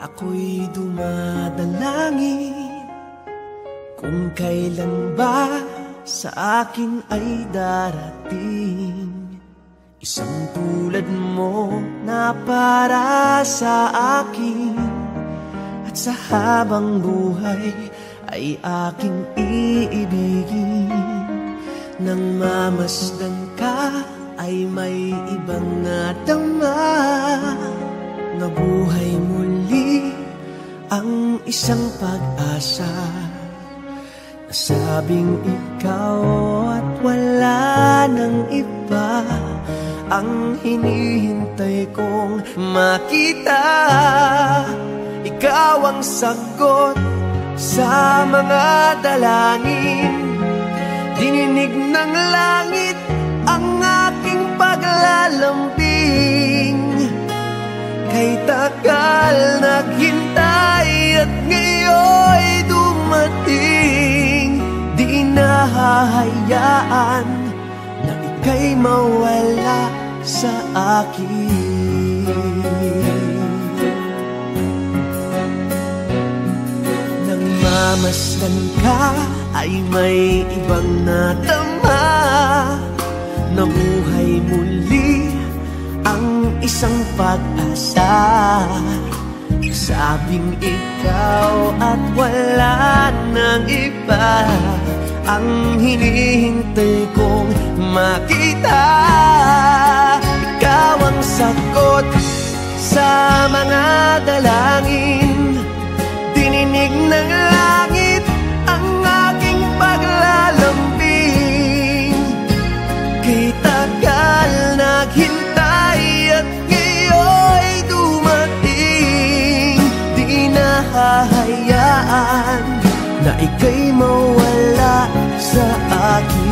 Ako'y dumadalangin kung kailan ba sa akin ay darating isang tulad mo na para sa akin. At sa habang buhay ay aking iibigin. Nang mamasdan ka ay may ibang nadama. Nabuhay muli ang isang pag-asa. Nasabing ikaw at wala nang iba ang hinihintay kong makita. Ikaw ang sagot sa mga dalangin. Dininig ng langit ang aking paglalambing. Kay tagal naghintay at ngayon'y dumating. Di nahahayaan na ika'y mawala sa akin. Nang mamasdan ka ay may ibang nadama. Nabuhay muli ang isang pag-asa. Sabing ikaw at wala nang iba ang hinihintay kong makita. Ikaw ang sagot sa mga dalangin. Dininig ng langit ang aking paglalambing. Kay tagal naghintay at ngayon'y dumating. Di nahahayaan na ika'y mawala sa akin.